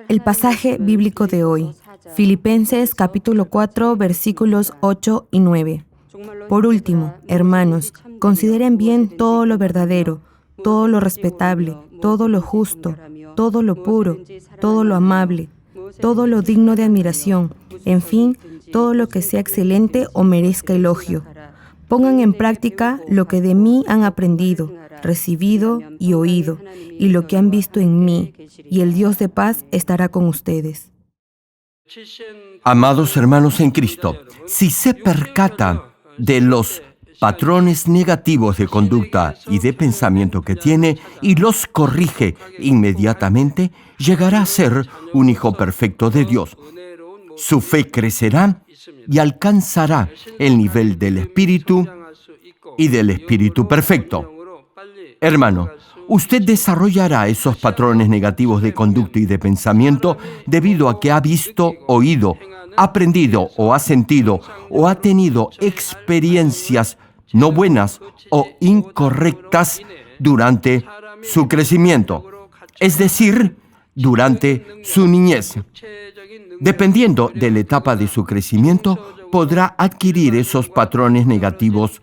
El pasaje bíblico de hoy, Filipenses capítulo 4, versículos 8 y 9. Por último, hermanos, consideren bien todo lo verdadero, todo lo respetable, todo lo justo, todo lo puro, todo lo amable, todo lo digno de admiración, en fin, todo lo que sea excelente o merezca elogio. Pongan en práctica lo que de mí han aprendido, recibido y oído, y lo que han visto en mí, y el Dios de paz estará con ustedes. Amados hermanos en Cristo, si se percata de los patrones negativos de conducta y de pensamiento que tiene y los corrige inmediatamente, llegará a ser un hijo perfecto de Dios. Su fe crecerá y alcanzará el nivel del Espíritu y del Espíritu perfecto. Hermano, usted desarrollará esos patrones negativos de conducta y de pensamiento debido a que ha visto, oído, aprendido o ha sentido o ha tenido experiencias no buenas o incorrectas durante su crecimiento, es decir, durante su niñez. Dependiendo de la etapa de su crecimiento, podrá adquirir esos patrones negativos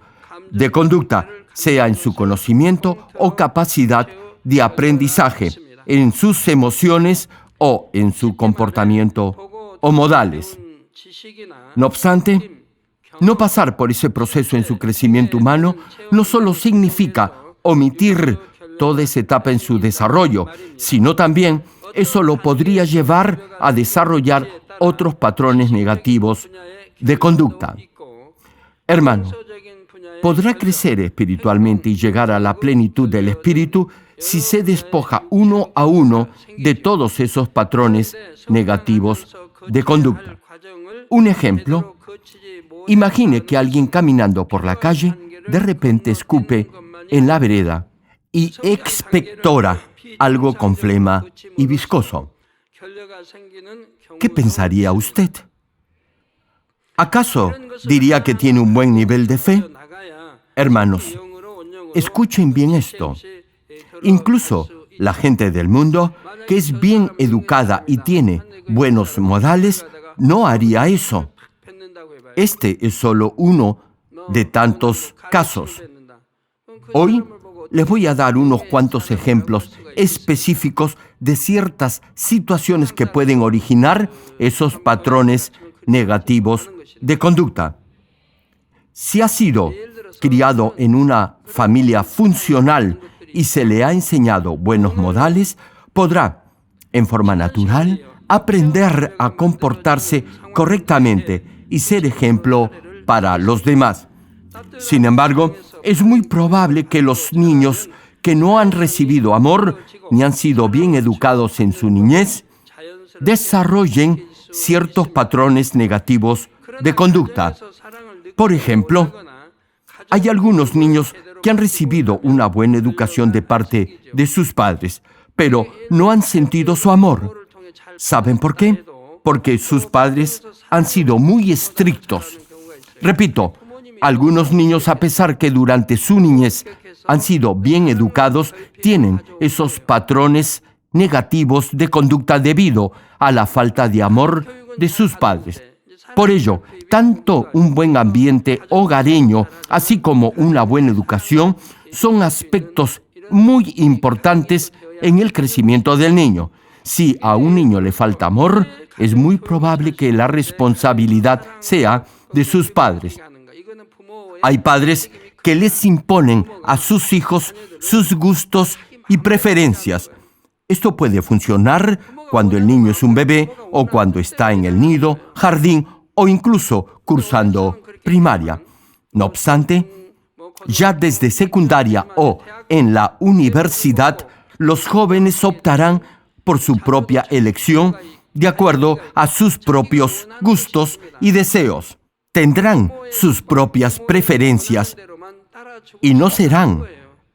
de conducta, sea en su conocimiento o capacidad de aprendizaje, en sus emociones o en su comportamiento o modales. No obstante, no pasar por ese proceso en su crecimiento humano no solo significa omitir toda esa etapa en su desarrollo, sino también eso lo podría llevar a desarrollar otros patrones negativos de conducta. Hermano, podrá crecer espiritualmente y llegar a la plenitud del Espíritu si se despoja uno a uno de todos esos patrones negativos de conducta. Un ejemplo, imagine que alguien caminando por la calle de repente escupe en la vereda y expectora algo con flema y viscoso. ¿Qué pensaría usted? ¿Acaso diría que tiene un buen nivel de fe? Hermanos, escuchen bien esto. Incluso la gente del mundo, que es bien educada y tiene buenos modales, no haría eso. Este es solo uno de tantos casos. Hoy les voy a dar unos cuantos ejemplos específicos de ciertas situaciones que pueden originar esos patrones negativos de conducta. Si ha sido criado en una familia funcional y se le ha enseñado buenos modales, podrá, en forma natural, aprender a comportarse correctamente y ser ejemplo para los demás. Sin embargo, es muy probable que los niños que no han recibido amor ni han sido bien educados en su niñez desarrollen ciertos patrones negativos de conducta. Por ejemplo, hay algunos niños que han recibido una buena educación de parte de sus padres, pero no han sentido su amor. ¿Saben por qué? Porque sus padres han sido muy estrictos. Repito, algunos niños, a pesar que durante su niñez han sido bien educados, tienen esos patrones negativos de conducta debido a la falta de amor de sus padres. Por ello, tanto un buen ambiente hogareño, así como una buena educación, son aspectos muy importantes en el crecimiento del niño. Si a un niño le falta amor, es muy probable que la responsabilidad sea de sus padres. Hay padres que les imponen a sus hijos sus gustos y preferencias. Esto puede funcionar cuando el niño es un bebé o cuando está en el nido, jardín o incluso cursando primaria. No obstante, ya desde secundaria o en la universidad, los jóvenes optarán por su propia elección de acuerdo a sus propios gustos y deseos. Tendrán sus propias preferencias y no serán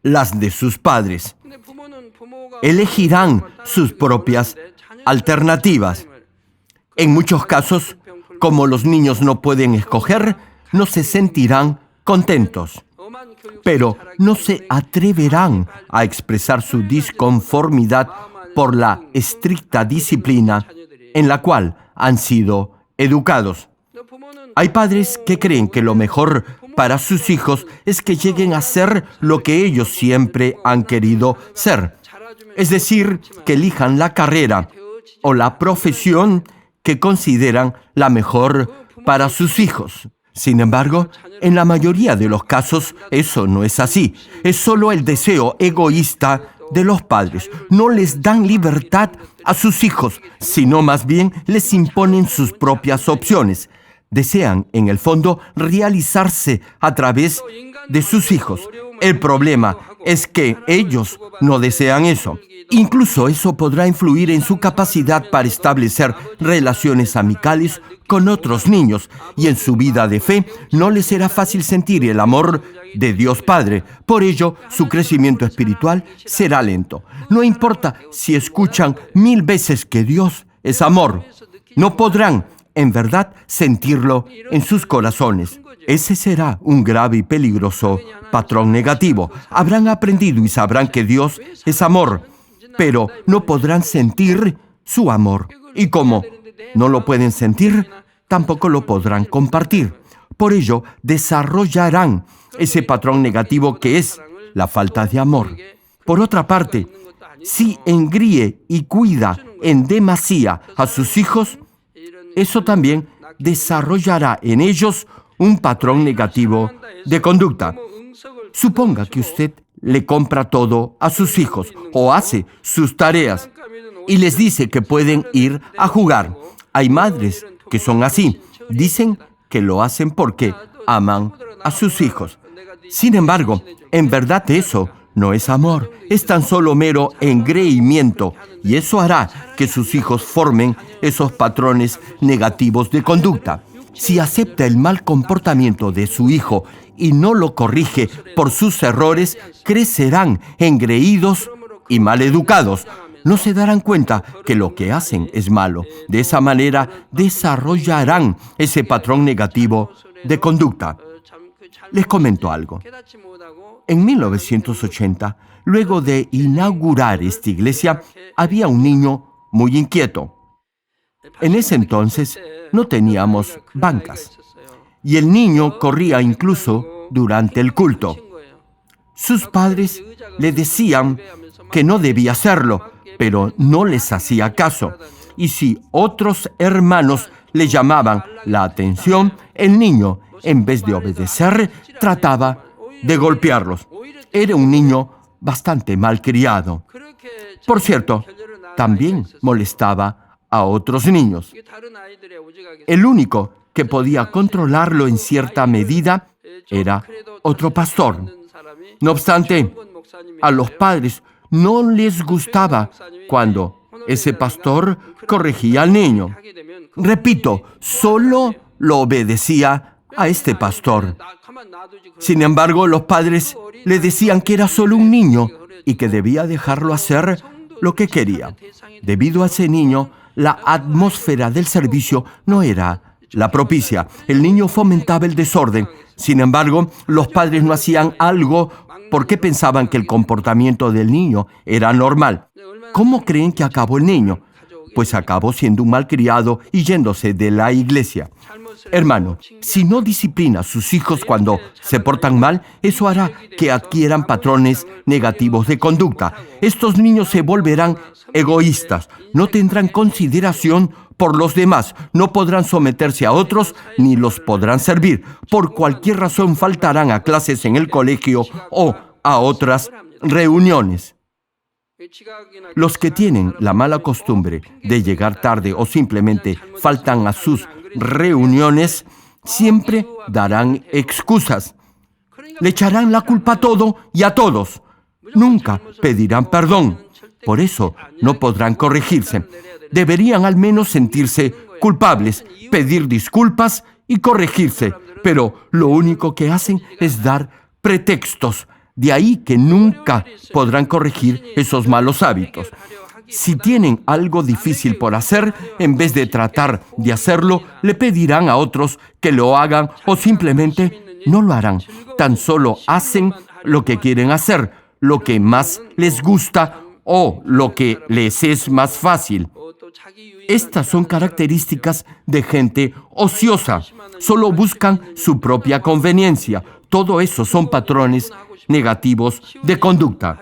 las de sus padres. Elegirán sus propias alternativas. En muchos casos, como los niños no pueden escoger, no se sentirán contentos, pero no se atreverán a expresar su disconformidad por la estricta disciplina en la cual han sido educados. Hay padres que creen que lo mejor para sus hijos es que lleguen a ser lo que ellos siempre han querido ser. Es decir, que elijan la carrera o la profesión que consideran la mejor para sus hijos. Sin embargo, en la mayoría de los casos, eso no es así. Es solo el deseo egoísta de los padres. No les dan libertad a sus hijos, sino más bien les imponen sus propias opciones. Desean, en el fondo, realizarse a través de sus hijos. El problema es que ellos no desean eso. Incluso eso podrá influir en su capacidad para establecer relaciones amicales con otros niños, y en su vida de fe no les será fácil sentir el amor de Dios Padre. Por ello, su crecimiento espiritual será lento. No importa si escuchan 1000 veces que Dios es amor, no podrán, en verdad, sentirlo en sus corazones. Ese será un grave y peligroso patrón negativo. Habrán aprendido y sabrán que Dios es amor, pero no podrán sentir su amor. Y como no lo pueden sentir, tampoco lo podrán compartir. Por ello, desarrollarán ese patrón negativo que es la falta de amor. Por otra parte, si engríe y cuida en demasía a sus hijos, eso también desarrollará en ellos un patrón negativo de conducta. Suponga que usted le compra todo a sus hijos o hace sus tareas y les dice que pueden ir a jugar. Hay madres que son así. Dicen que lo hacen porque aman a sus hijos. Sin embargo, en verdad eso no es amor, es tan solo mero engreimiento, y eso hará que sus hijos formen esos patrones negativos de conducta. Si acepta el mal comportamiento de su hijo y no lo corrige por sus errores, crecerán engreídos y maleducados. No se darán cuenta que lo que hacen es malo. De esa manera desarrollarán ese patrón negativo de conducta. Les comento algo. En 1980, luego de inaugurar esta iglesia, había un niño muy inquieto. En ese entonces no teníamos bancas y el niño corría incluso durante el culto. Sus padres le decían que no debía hacerlo, pero no les hacía caso. Y si otros hermanos le llamaban la atención, el niño, en vez de obedecer, trataba de golpearlos. Era un niño bastante malcriado. Por cierto, también molestaba a otros niños. El único que podía controlarlo en cierta medida era otro pastor. No obstante, a los padres no les gustaba cuando ese pastor corregía al niño. Repito, solo lo obedecía a este pastor. Sin embargo, los padres le decían que era solo un niño y que debía dejarlo hacer lo que quería. Debido a ese niño, la atmósfera del servicio no era la propicia. El niño fomentaba el desorden. Sin embargo, los padres no hacían algo porque pensaban que el comportamiento del niño era normal. ¿Cómo creen que acabó el niño? Pues acabó siendo un malcriado y yéndose de la iglesia. Hermano, si no disciplina a sus hijos cuando se portan mal, eso hará que adquieran patrones negativos de conducta. Estos niños se volverán egoístas, no tendrán consideración por los demás, no podrán someterse a otros ni los podrán servir. Por cualquier razón faltarán a clases en el colegio o a otras reuniones. Los que tienen la mala costumbre de llegar tarde o simplemente faltan a sus reuniones siempre darán excusas. Le echarán la culpa a todo y a todos. Nunca pedirán perdón. Por eso no podrán corregirse. Deberían al menos sentirse culpables, pedir disculpas y corregirse. Pero lo único que hacen es dar pretextos. De ahí que nunca podrán corregir esos malos hábitos. Si tienen algo difícil por hacer, en vez de tratar de hacerlo, le pedirán a otros que lo hagan o simplemente no lo harán. Tan solo hacen lo que quieren hacer, lo que más les gusta o lo que les es más fácil. Estas son características de gente ociosa. Solo buscan su propia conveniencia. Todo eso son patrones negativos de conducta.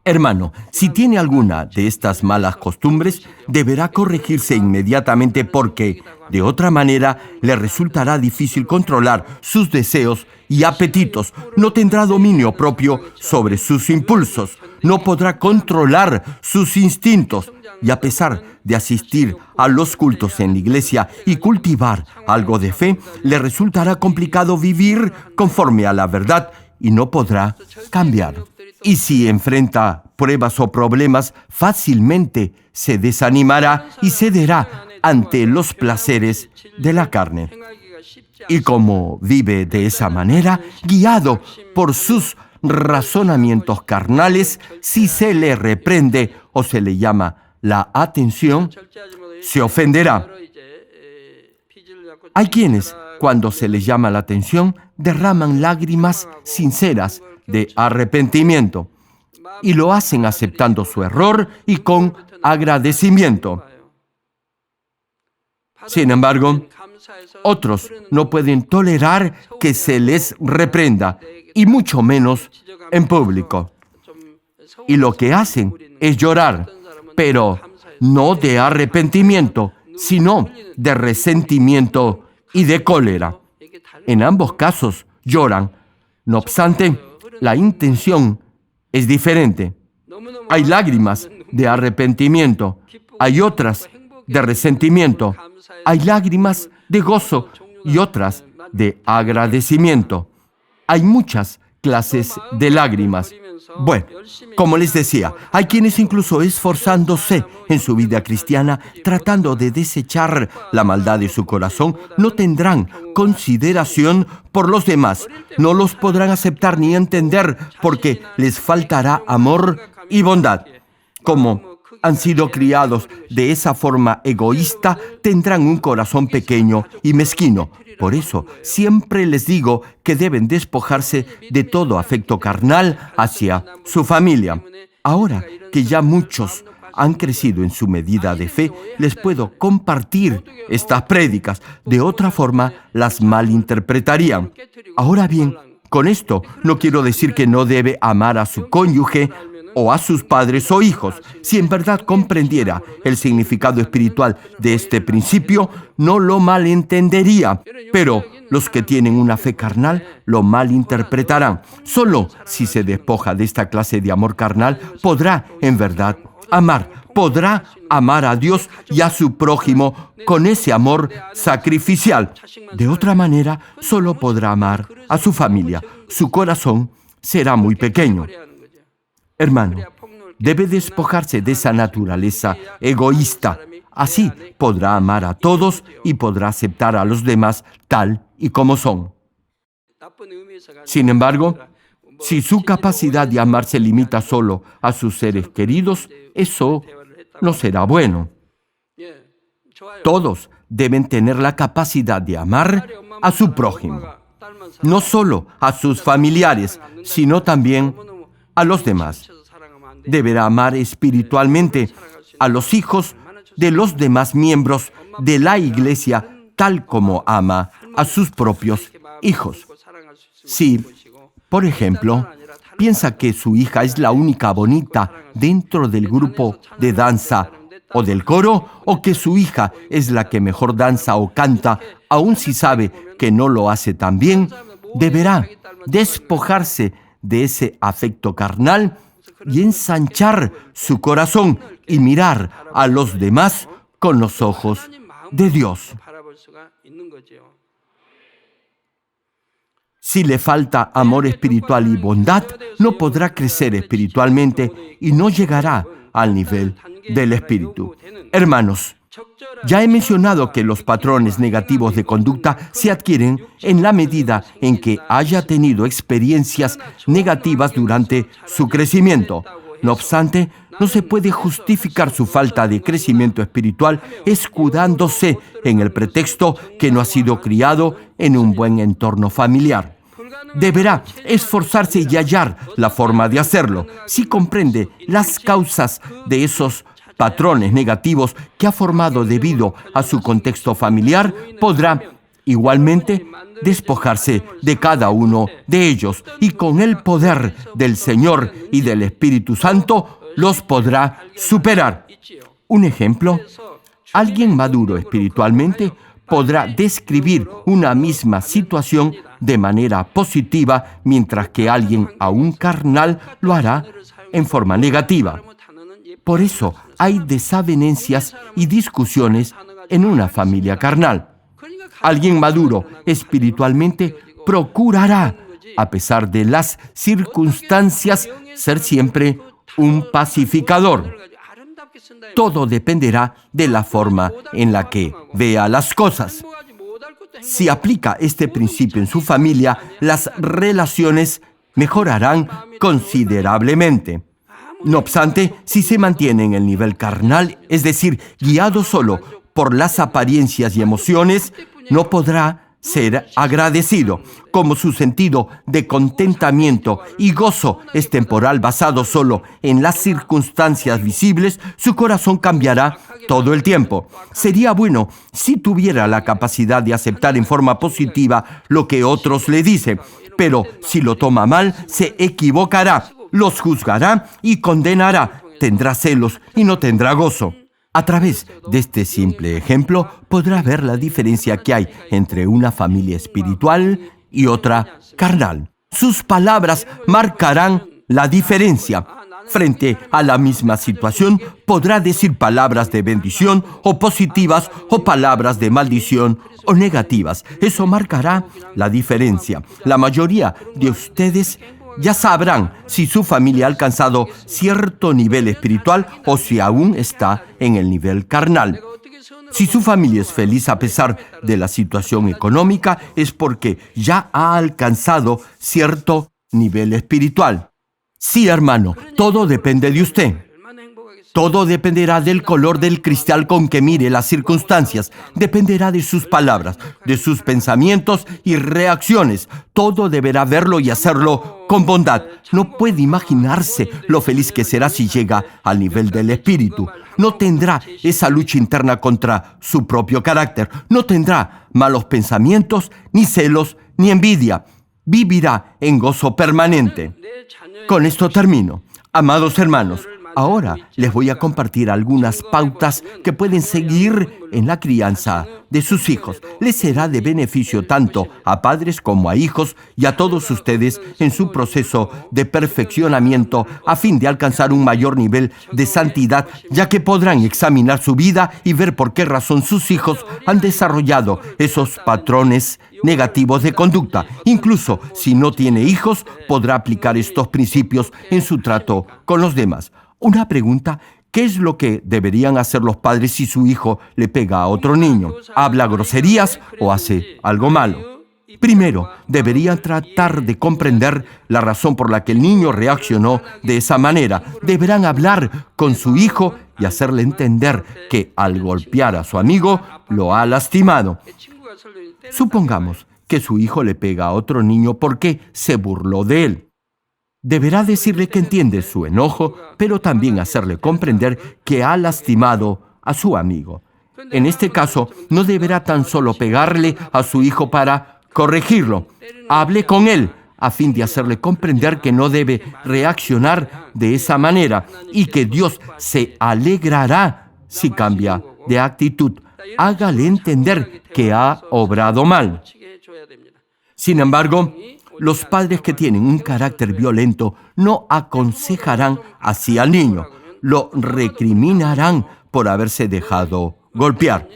Hermano, si tiene alguna de estas malas costumbres, deberá corregirse inmediatamente porque, de otra manera, le resultará difícil controlar sus deseos y apetitos. No tendrá dominio propio sobre sus impulsos. No podrá controlar sus instintos. Y a pesar de asistir a los cultos en la iglesia y cultivar algo de fe, le resultará complicado vivir conforme a la verdad y no podrá cambiar. Y si enfrenta pruebas o problemas, fácilmente se desanimará y cederá ante los placeres de la carne. Y como vive de esa manera, guiado por sus razonamientos carnales, si se le reprende o se le llama la atención, se ofenderá. Hay quienes, cuando se les llama la atención, derraman lágrimas sinceras de arrepentimiento y lo hacen aceptando su error y con agradecimiento. Sin embargo, otros no pueden tolerar que se les reprenda, y mucho menos en público. Y lo que hacen es llorar, pero no de arrepentimiento, sino de resentimiento y de cólera. En ambos casos lloran. No obstante, la intención es diferente. Hay lágrimas de arrepentimiento, hay otras de resentimiento, hay lágrimas de gozo y otras de agradecimiento. Hay muchas clases de lágrimas. Bueno, como les decía, hay quienes incluso esforzándose en su vida cristiana, tratando de desechar la maldad de su corazón, no tendrán consideración por los demás, no los podrán aceptar ni entender porque les faltará amor y bondad. Como han sido criados de esa forma egoísta, tendrán un corazón pequeño y mezquino. Por eso, siempre les digo que deben despojarse de todo afecto carnal hacia su familia. Ahora que ya muchos han crecido en su medida de fe, les puedo compartir estas prédicas. De otra forma, las malinterpretarían. Ahora bien, con esto no quiero decir que no debe amar a su cónyuge o a sus padres o hijos. Si en verdad comprendiera el significado espiritual de este principio, no lo malentendería. Pero los que tienen una fe carnal lo malinterpretarán. Solo si se despoja de esta clase de amor carnal, podrá en verdad amar. Podrá amar a Dios y a su prójimo con ese amor sacrificial. De otra manera, solo podrá amar a su familia. Su corazón será muy pequeño. Hermano, debe despojarse de esa naturaleza egoísta. Así podrá amar a todos y podrá aceptar a los demás tal y como son. Sin embargo, si su capacidad de amar se limita solo a sus seres queridos, eso no será bueno. Todos deben tener la capacidad de amar a su prójimo, no solo a sus familiares, sino también a los demás. Deberá amar espiritualmente a los hijos de los demás miembros de la iglesia, tal como ama a sus propios hijos. Si, por ejemplo, piensa que su hija es la única bonita dentro del grupo de danza o del coro, o que su hija es la que mejor danza o canta, aun si sabe que no lo hace tan bien, deberá despojarse de ese afecto carnal y ensanchar su corazón y mirar a los demás con los ojos de Dios. Si le falta amor espiritual y bondad, no podrá crecer espiritualmente y no llegará al nivel del Espíritu. Hermanos, ya he mencionado que los patrones negativos de conducta se adquieren en la medida en que haya tenido experiencias negativas durante su crecimiento. No obstante, no se puede justificar su falta de crecimiento espiritual escudándose en el pretexto que no ha sido criado en un buen entorno familiar. deberá esforzarse y hallar la forma de hacerlo. Si comprende las causas de esos patrones negativos que ha formado debido a su contexto familiar, podrá igualmente despojarse de cada uno de ellos y con el poder del Señor y del Espíritu Santo los podrá superar. Un ejemplo, alguien maduro espiritualmente podrá describir una misma situación de manera positiva, mientras que alguien aún carnal lo hará en forma negativa. Por eso hay desavenencias y discusiones en una familia carnal. Alguien maduro espiritualmente procurará, a pesar de las circunstancias, ser siempre un pacificador. Todo dependerá de la forma en la que vea las cosas. Si aplica este principio en su familia, las relaciones mejorarán considerablemente. No obstante, si se mantiene en el nivel carnal, es decir, guiado solo por las apariencias y emociones, no podrá ser agradecido. Como su sentido de contentamiento y gozo es temporal, basado solo en las circunstancias visibles, su corazón cambiará todo el tiempo. Sería bueno si tuviera la capacidad de aceptar en forma positiva lo que otros le dicen, pero si lo toma mal, se equivocará, los juzgará y condenará, tendrá celos y no tendrá gozo. A través de este simple ejemplo podrá ver la diferencia que hay entre una familia espiritual y otra carnal. Sus palabras marcarán la diferencia. Frente a la misma situación, podrá decir palabras de bendición o positivas o palabras de maldición o negativas. Eso marcará la diferencia. La mayoría de ustedes ya sabrán si su familia ha alcanzado cierto nivel espiritual o si aún está en el nivel carnal. Si su familia es feliz a pesar de la situación económica, es porque ya ha alcanzado cierto nivel espiritual. Sí, hermano, todo depende de usted. Todo dependerá del color del cristal con que mire las circunstancias. Dependerá de sus palabras, de sus pensamientos y reacciones. Todo deberá verlo y hacerlo con bondad. No puede imaginarse lo feliz que será si llega al nivel del espíritu. No tendrá esa lucha interna contra su propio carácter. No tendrá malos pensamientos, ni celos, ni envidia. Vivirá en gozo permanente. Con esto termino. Amados hermanos, ahora les voy a compartir algunas pautas que pueden seguir en la crianza de sus hijos. Les será de beneficio tanto a padres como a hijos y a todos ustedes en su proceso de perfeccionamiento a fin de alcanzar un mayor nivel de santidad, ya que podrán examinar su vida y ver por qué razón sus hijos han desarrollado esos patrones negativos de conducta. Incluso si no tiene hijos, podrá aplicar estos principios en su trato con los demás. Una pregunta: ¿qué es lo que deberían hacer los padres si su hijo le pega a otro niño? ¿Habla groserías o hace algo malo? Primero, deberían tratar de comprender la razón por la que el niño reaccionó de esa manera. Deberán hablar con su hijo y hacerle entender que al golpear a su amigo lo ha lastimado. Supongamos que su hijo le pega a otro niño porque se burló de él. Deberá decirle que entiende su enojo, pero también hacerle comprender que ha lastimado a su amigo. En este caso, no deberá tan solo pegarle a su hijo para corregirlo. Hable con él a fin de hacerle comprender que no debe reaccionar de esa manera y que Dios se alegrará si cambia de actitud. Hágale entender que ha obrado mal. Sin embargo, los padres que tienen un carácter violento no aconsejarán así al niño. Lo recriminarán por haberse dejado golpear.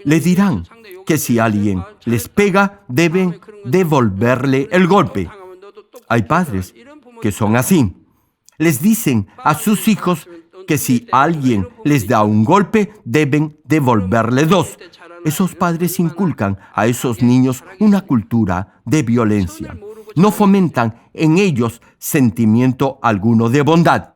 Le dirán que si alguien les pega, deben devolverle el golpe. Hay padres que son así. Les dicen a sus hijos que si alguien les da un golpe, deben devolverle dos. Esos padres inculcan a esos niños una cultura de violencia. No fomentan en ellos sentimiento alguno de bondad.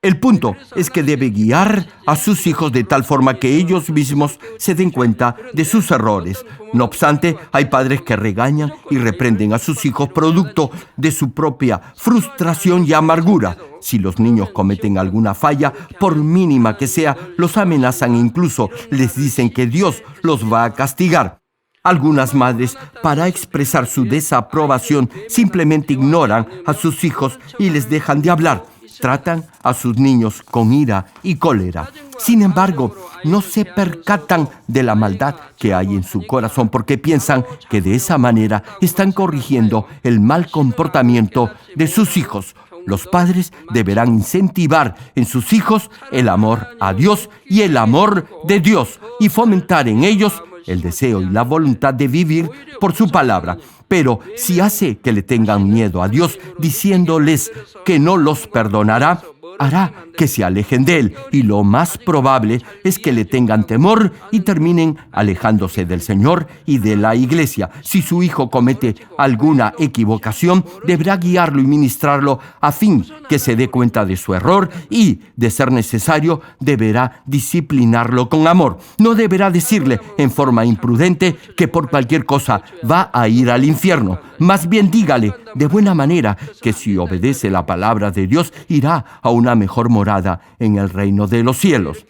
El punto es que debe guiar a sus hijos de tal forma que ellos mismos se den cuenta de sus errores. No obstante, hay padres que regañan y reprenden a sus hijos producto de su propia frustración y amargura. Si los niños cometen alguna falla, por mínima que sea, los amenazan e incluso les dicen que Dios los va a castigar. Algunas madres, para expresar su desaprobación, simplemente ignoran a sus hijos y les dejan de hablar. Tratan a sus niños con ira y cólera. Sin embargo, no se percatan de la maldad que hay en su corazón porque piensan que de esa manera están corrigiendo el mal comportamiento de sus hijos. Los padres deberán incentivar en sus hijos el amor a Dios y el amor de Dios y fomentar en ellos el deseo y la voluntad de vivir por su palabra. Pero si hace que le tengan miedo a Dios, diciéndoles que no los perdonará, hará que se alejen de Él. Y lo más probable es que le tengan temor y terminen alejándose del Señor y de la iglesia. Si su hijo comete alguna equivocación, deberá guiarlo y ministrarlo a fin que se dé cuenta de su error y, de ser necesario, deberá disciplinarlo con amor. No deberá decirle en forma imprudente que por cualquier cosa va a ir al infierno. Más bien dígale de buena manera que si obedece la palabra de Dios, irá a una mejor morada en el reino de los cielos.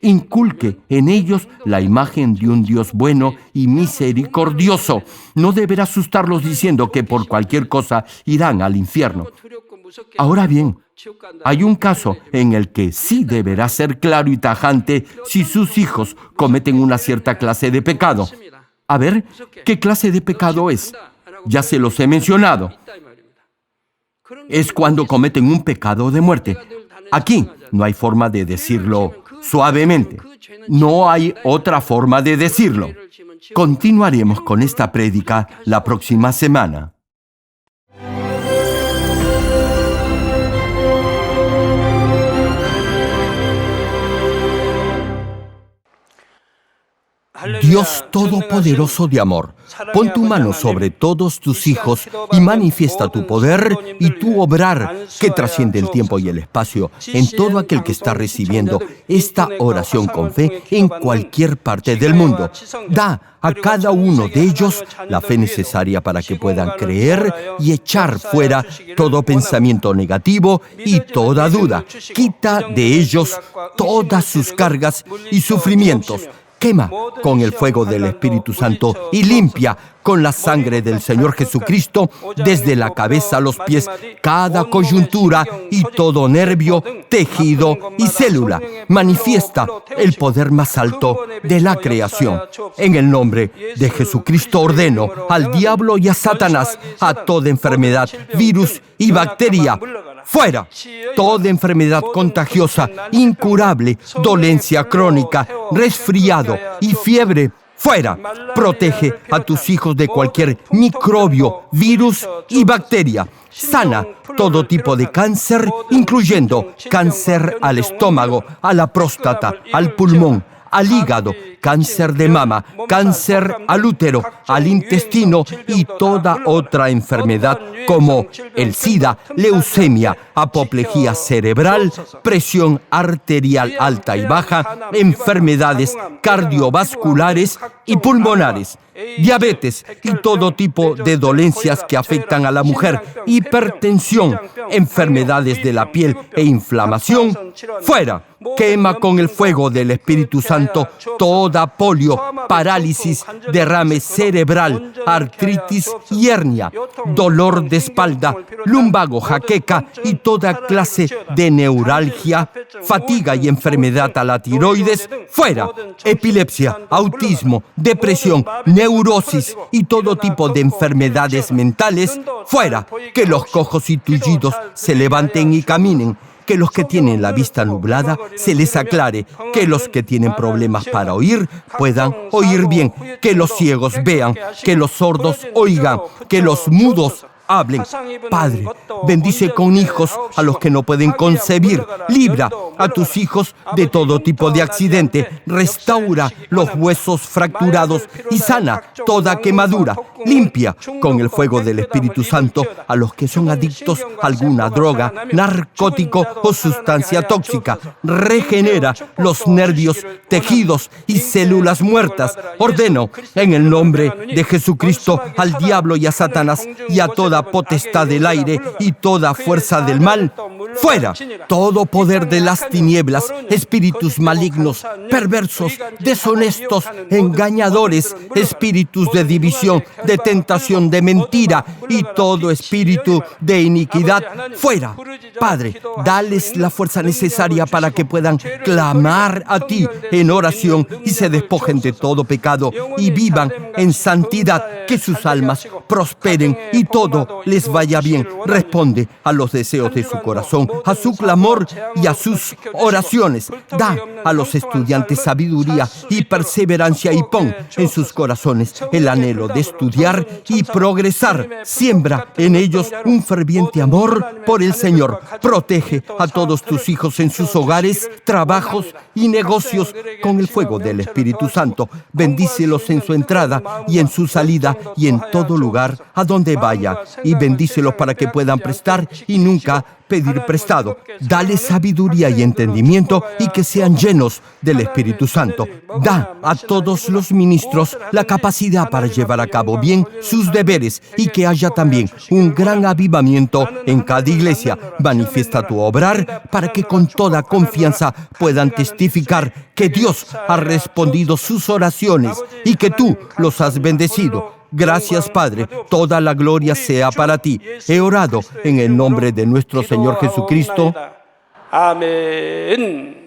Inculque en ellos la imagen de un Dios bueno y misericordioso. No deberá asustarlos diciendo que por cualquier cosa irán al infierno. Ahora bien, hay un caso en el que sí deberá ser claro y tajante si sus hijos cometen una cierta clase de pecado. A ver, ¿qué clase de pecado es? Ya se los he mencionado. Es cuando cometen un pecado de muerte. Aquí no hay forma de decirlo suavemente. No hay otra forma de decirlo. Continuaremos con esta prédica la próxima semana. Dios Todopoderoso de amor, pon tu mano sobre todos tus hijos y manifiesta tu poder y tu obrar que trasciende el tiempo y el espacio en todo aquel que está recibiendo esta oración con fe en cualquier parte del mundo. Da a cada uno de ellos la fe necesaria para que puedan creer y echar fuera todo pensamiento negativo y toda duda. Quita de ellos todas sus cargas y sufrimientos. Quema con el fuego del Espíritu Santo y limpia con la sangre del Señor Jesucristo desde la cabeza a los pies cada coyuntura y todo nervio, tejido y célula. Manifiesta el poder más alto de la creación. En el nombre de Jesucristo ordeno al diablo y a Satanás, a toda enfermedad, virus y bacteria, fuera. Toda enfermedad contagiosa, incurable, dolencia crónica, resfriado y fiebre, fuera. Protege a tus hijos de cualquier microbio, virus y bacteria. Sana todo tipo de cáncer, incluyendo cáncer al estómago, a la próstata, al pulmón, al hígado, cáncer de mama, cáncer al útero, al intestino y toda otra enfermedad como el SIDA, leucemia, apoplejía cerebral, presión arterial alta y baja, enfermedades cardiovasculares y pulmonares, diabetes y todo tipo de dolencias que afectan a la mujer, hipertensión, enfermedades de la piel e inflamación, fuera. Quema con el fuego del Espíritu Santo toda polio, parálisis, derrame cerebral, artritis y hernia, dolor de espalda, lumbago, jaqueca y toda clase de neuralgia, fatiga y enfermedad a la tiroides, fuera. Epilepsia, autismo, depresión, neurosis y todo tipo de enfermedades mentales, fuera. Que los cojos y tullidos se levanten y caminen. Que los que tienen la vista nublada se les aclare, que los que tienen problemas para oír puedan oír bien, que los ciegos vean, que los sordos oigan, que los mudos hablen. Padre, bendice con hijos a los que no pueden concebir. Libra a tus hijos de todo tipo de accidente. Restaura los huesos fracturados y sana toda quemadura. Limpia con el fuego del Espíritu Santo a los que son adictos a alguna droga, narcótico o sustancia tóxica. Regenera los nervios, tejidos y células muertas. Ordeno en el nombre de Jesucristo al diablo y a Satanás y a toda potestad del aire y toda fuerza del mal. Fuera todo poder de las tinieblas, espíritus malignos, perversos, deshonestos, engañadores, espíritus de división, de tentación, de mentira y todo espíritu de iniquidad. Fuera. Padre, dales la fuerza necesaria para que puedan clamar a ti en oración y se despojen de todo pecado y vivan en santidad, que sus almas prosperen y todo les vaya bien. Responde a los deseos de su corazón, a su clamor y a sus oraciones. Da a los estudiantes sabiduría y perseverancia y pon en sus corazones el anhelo de estudiar y progresar. Siembra en ellos un ferviente amor por el Señor. Protege a todos tus hijos en sus hogares, trabajos y negocios con el fuego del Espíritu Santo. Bendícelos en su entrada y en su salida y en todo lugar a donde vaya. Y bendícelos para que puedan prestar y nunca pedir prestado. Dale sabiduría y entendimiento y que sean llenos del Espíritu Santo. Da a todos los ministros la capacidad para llevar a cabo bien sus deberes y que haya también un gran avivamiento en cada iglesia. Manifiesta tu obrar para que con toda confianza puedan testificar que Dios ha respondido sus oraciones y que tú los has bendecido. Gracias, Padre. Toda la gloria sea para ti. He orado en el nombre de nuestro Señor Jesucristo. 아멘.